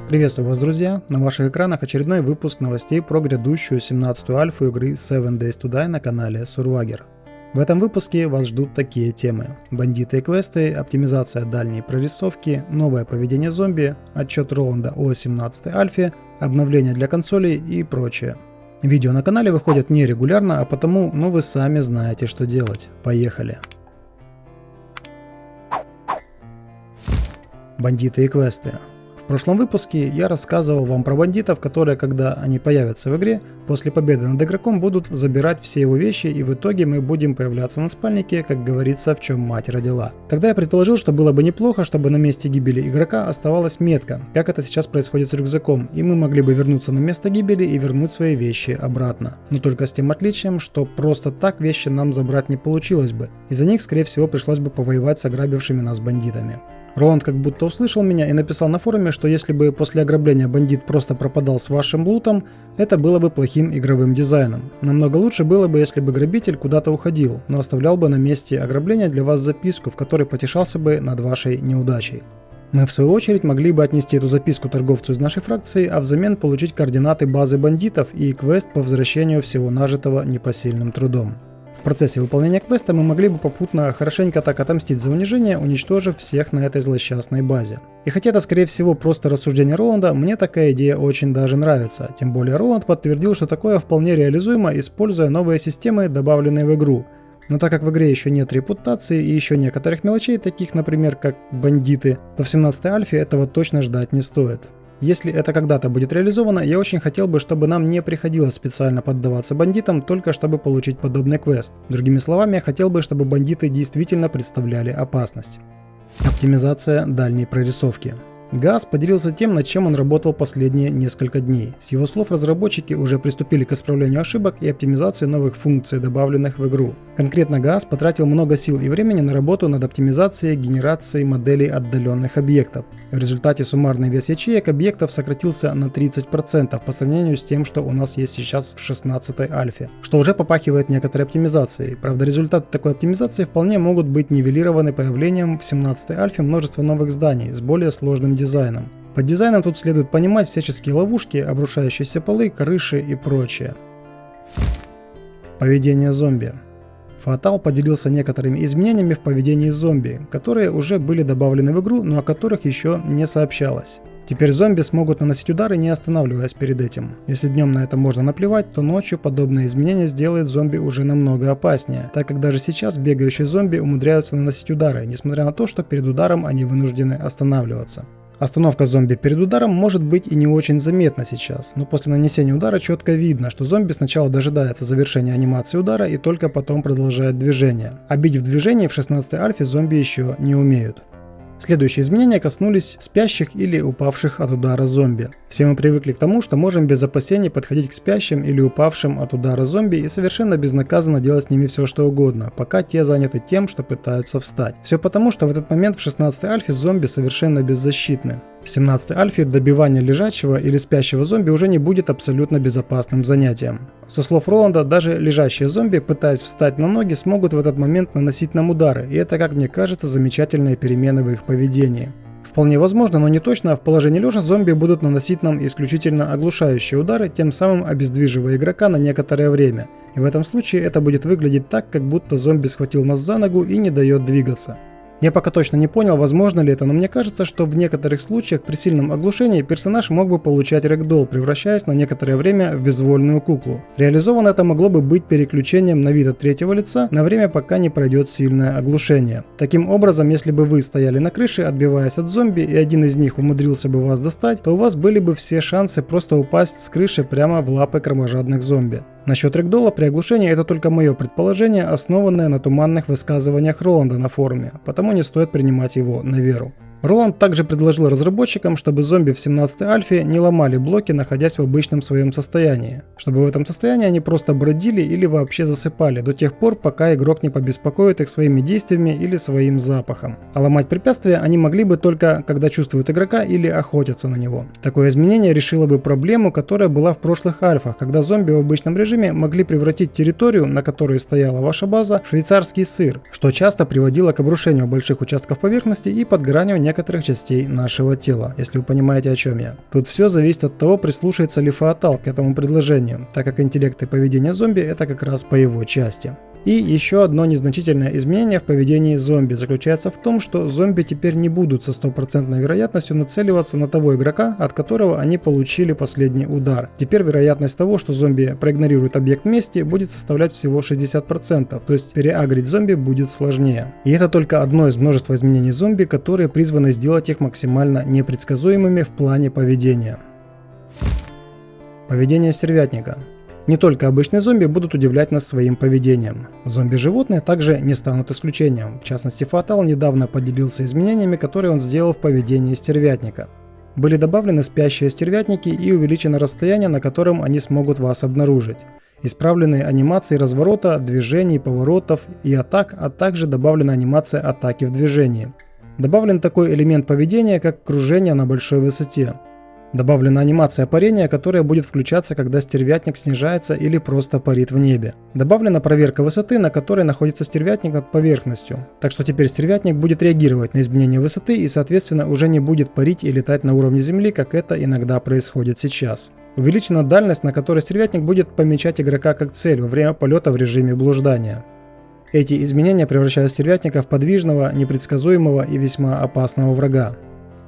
Приветствую вас, друзья! На ваших экранах очередной выпуск новостей про грядущую 17-ю альфу игры Seven Days to Die на канале Survagger. В этом выпуске вас ждут такие темы: бандиты и квесты, оптимизация дальней прорисовки, новое поведение зомби, отчет Роланда о 17-й альфе, обновления для консолей и прочее. Видео на канале выходят нерегулярно, а потому, вы сами знаете, что делать. Поехали! Бандиты и квесты. В прошлом выпуске я рассказывал вам про бандитов, которые, когда они появятся в игре, после победы над игроком будут забирать все его вещи, и в итоге мы будем появляться на спальнике, как говорится, в чем мать родила. Тогда я предположил, что было бы неплохо, чтобы на месте гибели игрока оставалась метка, как это сейчас происходит с рюкзаком, и мы могли бы вернуться на место гибели и вернуть свои вещи обратно. Но только с тем отличием, что просто так вещи нам забрать не получилось бы, и за них, скорее всего, пришлось бы повоевать с ограбившими нас бандитами. Роланд как будто услышал меня и написал на форуме, что если бы после ограбления бандит просто пропадал с вашим лутом, это было бы плохим игровым дизайном. Намного лучше было бы, если бы грабитель куда-то уходил, но оставлял бы на месте ограбления для вас записку, в которой потешался бы над вашей неудачей. Мы в свою очередь могли бы отнести эту записку торговцу из нашей фракции, а взамен получить координаты базы бандитов и квест по возвращению всего нажитого непосильным трудом. В процессе выполнения квеста мы могли бы попутно хорошенько так отомстить за унижение, уничтожив всех на этой злосчастной базе. И хотя это скорее всего просто рассуждение Роланда, мне такая идея очень даже нравится. Тем более Роланд подтвердил, что такое вполне реализуемо, используя новые системы, добавленные в игру. Но так как в игре еще нет репутации и еще некоторых мелочей, таких, например, как бандиты, то в 17-й альфе этого точно ждать не стоит. Если это когда-то будет реализовано, я очень хотел бы, чтобы нам не приходилось специально поддаваться бандитам, только чтобы получить подобный квест. Другими словами, я хотел бы, чтобы бандиты действительно представляли опасность. Оптимизация дальней прорисовки. Газ поделился тем, над чем он работал последние несколько дней. С его слов, разработчики уже приступили к исправлению ошибок и оптимизации новых функций, добавленных в игру. Конкретно Газ потратил много сил и времени на работу над оптимизацией генерации моделей отдаленных объектов. В результате суммарный вес ячеек объектов сократился на 30% по сравнению с тем, что у нас есть сейчас в 16-й альфе, что уже попахивает некоторой оптимизацией. Правда, результаты такой оптимизации вполне могут быть нивелированы появлением в 17-й альфе множества новых зданий с более сложным дизайном. Под дизайном тут следует понимать всяческие ловушки, обрушающиеся полы, крыши и прочее. Поведение зомби. Fatal поделился некоторыми изменениями в поведении зомби, которые уже были добавлены в игру, но о которых еще не сообщалось. Теперь зомби смогут наносить удары, не останавливаясь перед этим. Если днем на это можно наплевать, то ночью подобное изменение сделает зомби уже намного опаснее, так как даже сейчас бегающие зомби умудряются наносить удары, несмотря на то, что перед ударом они вынуждены останавливаться. Остановка зомби перед ударом может быть и не очень заметна сейчас, но после нанесения удара четко видно, что зомби сначала дожидается завершения анимации удара и только потом продолжает движение. А бить в движении в 16-й альфе зомби еще не умеют. Следующие изменения коснулись спящих или упавших от удара зомби. Все мы привыкли к тому, что можем без опасений подходить к спящим или упавшим от удара зомби и совершенно безнаказанно делать с ними все что угодно, пока те заняты тем, что пытаются встать. Все потому, что в этот момент в 16-й альфе зомби совершенно беззащитны. В 17-й альфе добивание лежачего или спящего зомби уже не будет абсолютно безопасным занятием. Со слов Роланда, даже лежащие зомби, пытаясь встать на ноги, смогут в этот момент наносить нам удары, и это, как мне кажется, замечательные перемены в их поведении. Вполне возможно, но не точно, в положении лежа зомби будут наносить нам исключительно оглушающие удары, тем самым обездвиживая игрока на некоторое время. И в этом случае это будет выглядеть так, как будто зомби схватил нас за ногу и не дает двигаться. Я пока точно не понял, возможно ли это, но мне кажется, что в некоторых случаях при сильном оглушении персонаж мог бы получать рэгдолл, превращаясь на некоторое время в безвольную куклу. Реализовано это могло бы быть переключением на вид от третьего лица на время, пока не пройдет сильное оглушение. Таким образом, если бы вы стояли на крыше, отбиваясь от зомби, и один из них умудрился бы вас достать, то у вас были бы все шансы просто упасть с крыши прямо в лапы кровожадных зомби. Насчет рэгдолла при оглушении это только мое предположение, основанное на туманных высказываниях Роланда на форуме, потому не стоит принимать его на веру. Роланд также предложил разработчикам, чтобы зомби в 17-й альфе не ломали блоки, находясь в обычном своем состоянии. Чтобы в этом состоянии они просто бродили или вообще засыпали до тех пор, пока игрок не побеспокоит их своими действиями или своим запахом. А ломать препятствия они могли бы только, когда чувствуют игрока или охотятся на него. Такое изменение решило бы проблему, которая была в прошлых альфах, когда зомби в обычном режиме могли превратить территорию, на которой стояла ваша база, в швейцарский сыр, что часто приводило к обрушению больших участков поверхности и подгоранию некоторых частей нашего тела, если вы понимаете, о чем я. Тут все зависит от того, прислушается ли Фаатал к этому предложению, так как интеллект и поведение зомби – это как раз по его части. И еще одно незначительное изменение в поведении зомби заключается в том, что зомби теперь не будут со стопроцентной вероятностью нацеливаться на того игрока, от которого они получили последний удар. Теперь вероятность того, что зомби проигнорирует объект мести, будет составлять всего 60%, то есть переагрить зомби будет сложнее. И это только одно из множества изменений зомби, которые призваны сделать их максимально непредсказуемыми в плане поведения. Поведение стервятника. Не только обычные зомби будут удивлять нас своим поведением. Зомби-животные также не станут исключением. В частности, Фаатал недавно поделился изменениями, которые он сделал в поведении стервятника. Были добавлены спящие стервятники и увеличено расстояние, на котором они смогут вас обнаружить. Исправлены анимации разворота, движений, поворотов и атак, а также добавлена анимация атаки в движении. Добавлен такой элемент поведения, как кружение на большой высоте. Добавлена анимация парения, которая будет включаться, когда стервятник снижается или просто парит в небе. Добавлена проверка высоты, на которой находится стервятник над поверхностью. Так что теперь стервятник будет реагировать на изменение высоты и, соответственно, уже не будет парить и летать на уровне земли, как это иногда происходит сейчас. Увеличена дальность, на которой стервятник будет помечать игрока как цель во время полета в режиме блуждания. Эти изменения превращают стервятника в подвижного, непредсказуемого и весьма опасного врага.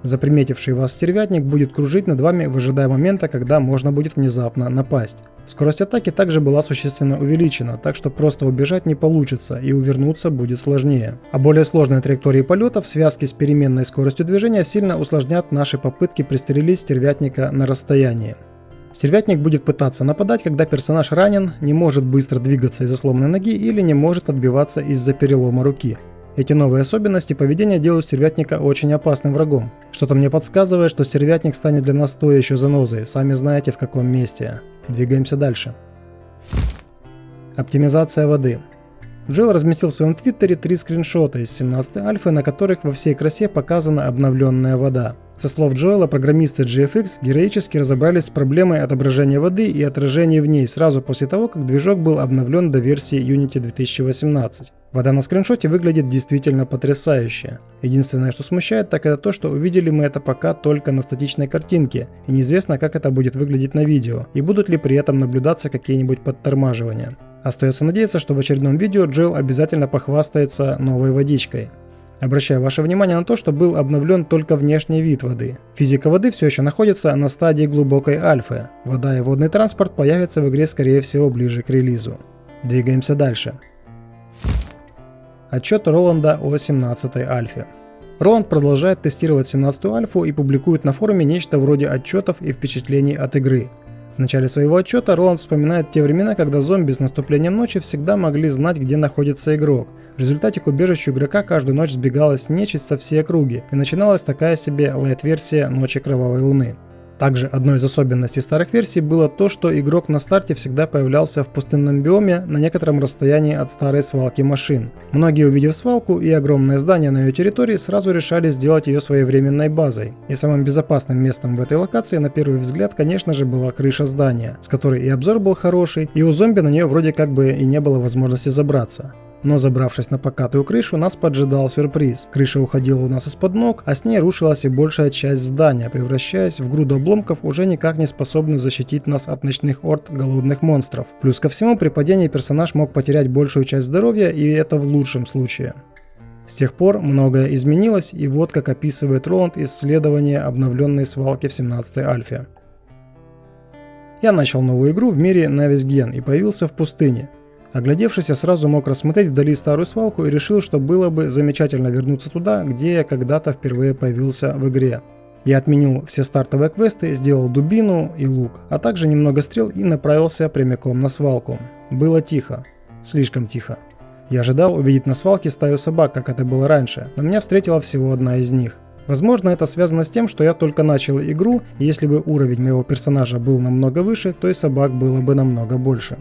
Заприметивший вас стервятник будет кружить над вами, выжидая момента, когда можно будет внезапно напасть. Скорость атаки также была существенно увеличена, так что просто убежать не получится и увернуться будет сложнее. А более сложные траектории полета в связке с переменной скоростью движения сильно усложнят наши попытки пристрелить стервятника на расстоянии. Стервятник будет пытаться нападать, когда персонаж ранен, не может быстро двигаться из-за сломанной ноги или не может отбиваться из-за перелома руки. Эти новые особенности поведения делают стервятника очень опасным врагом. Что-то мне подсказывает, что стервятник станет для нас той еще занозой, сами знаете в каком месте. Двигаемся дальше. Оптимизация воды. Джоэл разместил в своем твиттере 3 скриншота из 17 альфы, на которых во всей красе показана обновленная вода. Со слов Джоэла, программисты GFX героически разобрались с проблемой отображения воды и отражения в ней сразу после того, как движок был обновлен до версии Unity 2018. Вода на скриншоте выглядит действительно потрясающе. Единственное, что смущает, так это то, что увидели мы это пока только на статичной картинке, и неизвестно, как это будет выглядеть на видео, и будут ли при этом наблюдаться какие-нибудь подтормаживания. Остается надеяться, что в очередном видео Джоэл обязательно похвастается новой водичкой. Обращаю ваше внимание на то, что был обновлен только внешний вид воды. Физика воды все еще находится на стадии глубокой альфы. Вода и водный транспорт появятся в игре, скорее всего, ближе к релизу. Двигаемся дальше. Отчет Роланда о 17-й альфе. Роланд продолжает тестировать 17-ю альфу и публикует на форуме нечто вроде отчетов и впечатлений от игры. В начале своего отчета Роланд вспоминает те времена, когда зомби с наступлением ночи всегда могли знать, где находится игрок. В результате к убежищу игрока каждую ночь сбегалась нечисть со всей округи, и начиналась такая себе лайт-версия Ночи Кровавой Луны. Также одной из особенностей старых версий было то, что игрок на старте всегда появлялся в пустынном биоме на некотором расстоянии от старой свалки машин. Многие, увидев свалку и огромное здание на ее территории, сразу решали сделать ее своей временной базой. И самым безопасным местом в этой локации на первый взгляд, конечно же, была крыша здания, с которой и обзор был хороший, и у зомби на нее вроде как бы и не было возможности забраться. Но забравшись на покатую крышу, нас поджидал сюрприз. Крыша уходила у нас из-под ног, а с ней рушилась и большая часть здания, превращаясь в груду обломков, уже никак не способную защитить нас от ночных орд голодных монстров. Плюс ко всему, при падении персонаж мог потерять большую часть здоровья, и это в лучшем случае. С тех пор многое изменилось, и вот как описывает Роланд исследование обновленной свалки в 17-й альфе. Я начал новую игру в мире Нависген и появился в пустыне. Оглядевшись, я сразу мог рассмотреть вдали старую свалку и решил, что было бы замечательно вернуться туда, где я когда-то впервые появился в игре. Я отменил все стартовые квесты, сделал дубину и лук, а также немного стрел и направился прямиком на свалку. Было тихо. Слишком тихо. Я ожидал увидеть на свалке стаю собак, как это было раньше, но меня встретила всего одна из них. Возможно, это связано с тем, что я только начал игру, и если бы уровень моего персонажа был намного выше, то и собак было бы намного больше.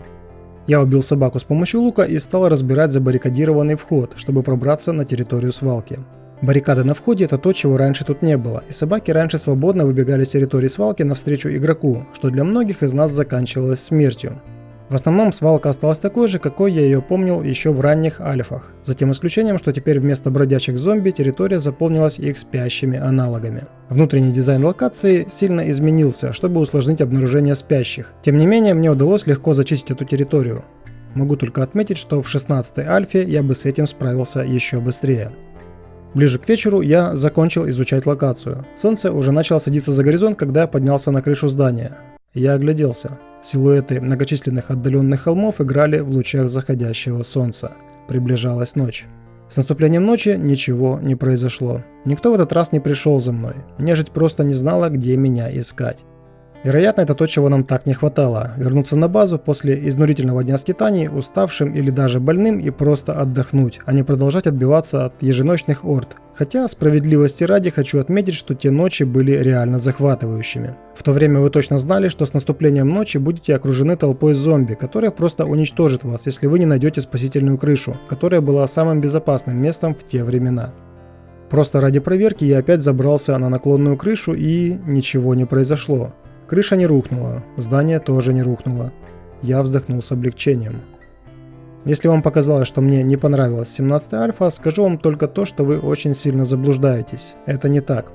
Я убил собаку с помощью лука и стал разбирать забаррикадированный вход, чтобы пробраться на территорию свалки. Баррикады на входе – это то, чего раньше тут не было, и собаки раньше свободно выбегали с территории свалки навстречу игроку, что для многих из нас заканчивалось смертью. В основном свалка осталась такой же, какой я ее помнил еще в ранних альфах, за тем исключением, что теперь вместо бродячих зомби территория заполнилась их спящими аналогами. Внутренний дизайн локации сильно изменился, чтобы усложнить обнаружение спящих. Тем не менее, мне удалось легко зачистить эту территорию. Могу только отметить, что в 16-й альфе я бы с этим справился еще быстрее. Ближе к вечеру я закончил изучать локацию. Солнце уже начало садиться за горизонт, когда я поднялся на крышу здания. Я огляделся. Силуэты многочисленных отдаленных холмов играли в лучах заходящего солнца. Приближалась ночь. С наступлением ночи ничего не произошло. Никто в этот раз не пришел за мной. Нежить просто не знала, где меня искать. Вероятно, это то, чего нам так не хватало. Вернуться на базу после изнурительного дня скитаний, уставшим или даже больным, и просто отдохнуть, а не продолжать отбиваться от еженочных орд. Хотя, справедливости ради, хочу отметить, что те ночи были реально захватывающими. В то время вы точно знали, что с наступлением ночи будете окружены толпой зомби, которая просто уничтожит вас, если вы не найдете спасительную крышу, которая была самым безопасным местом в те времена. Просто ради проверки я опять забрался на наклонную крышу, и ничего не произошло. Крыша не рухнула, здание тоже не рухнуло. Я вздохнул с облегчением. Если вам показалось, что мне не понравилась 17-я альфа, скажу вам только то, что вы очень сильно заблуждаетесь. Это не так.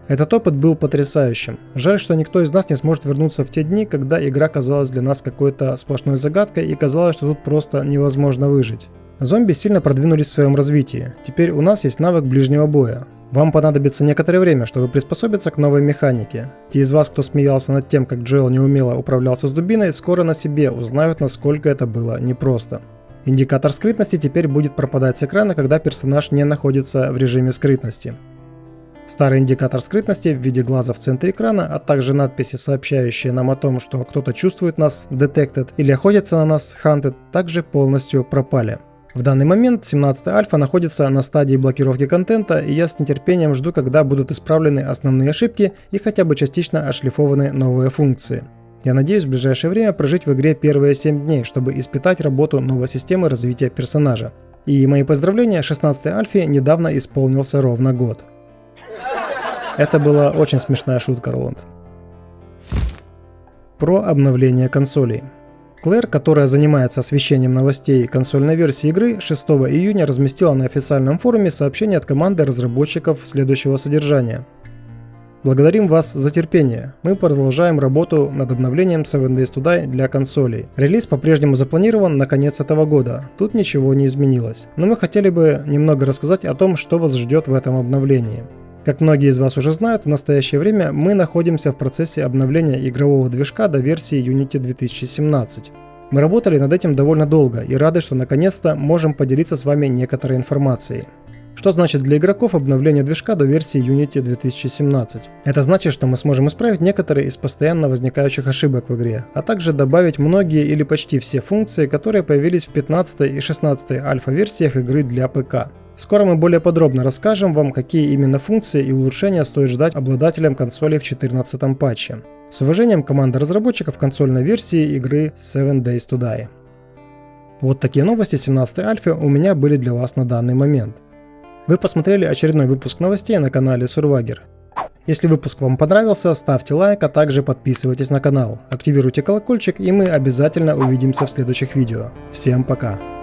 Этот опыт был потрясающим. Жаль, что никто из нас не сможет вернуться в те дни, когда игра казалась для нас какой-то сплошной загадкой и казалось, что тут просто невозможно выжить. Зомби сильно продвинулись в своем развитии. Теперь у нас есть навык ближнего боя. Вам понадобится некоторое время, чтобы приспособиться к новой механике. Те из вас, кто смеялся над тем, как Джоэл неумело управлялся с дубиной, скоро на себе узнают, насколько это было непросто. Индикатор скрытности теперь будет пропадать с экрана, когда персонаж не находится в режиме скрытности. Старый индикатор скрытности в виде глаза в центре экрана, а также надписи, сообщающие нам о том, что кто-то чувствует нас, detected, или охотится на нас, hunted, также полностью пропали. В данный момент 17-я альфа находится на стадии блокировки контента, и я с нетерпением жду, когда будут исправлены основные ошибки и хотя бы частично отшлифованы новые функции. Я надеюсь в ближайшее время прожить в игре первые 7 дней, чтобы испытать работу новой системы развития персонажа. И мои поздравления, 16-й альфе недавно исполнился ровно год. Это была очень смешная шутка, Роланд. Про обновление консолей. Клэр, которая занимается освещением новостей консольной версии игры, 6 июня разместила на официальном форуме сообщение от команды разработчиков следующего содержания. Благодарим вас за терпение. Мы продолжаем работу над обновлением 7 Days to Die для консолей. Релиз по-прежнему запланирован на конец этого года. Тут ничего не изменилось. Но мы хотели бы немного рассказать о том, что вас ждет в этом обновлении. Как многие из вас уже знают, в настоящее время мы находимся в процессе обновления игрового движка до версии Unity 2017. Мы работали над этим довольно долго и рады, что наконец-то можем поделиться с вами некоторой информацией. Что значит для игроков обновление движка до версии Unity 2017? Это значит, что мы сможем исправить некоторые из постоянно возникающих ошибок в игре, а также добавить многие или почти все функции, которые появились в 15 и 16 альфа-версиях игры для ПК. Скоро мы более подробно расскажем вам, какие именно функции и улучшения стоит ждать обладателям консолей в 14-м патче. С уважением, команда разработчиков консольной версии игры 7 Days to Die. Вот такие новости 17-й альфы у меня были для вас на данный момент. Вы посмотрели очередной выпуск новостей на канале Survagger. Если выпуск вам понравился, ставьте лайк, а также подписывайтесь на канал, активируйте колокольчик, и мы обязательно увидимся в следующих видео. Всем пока!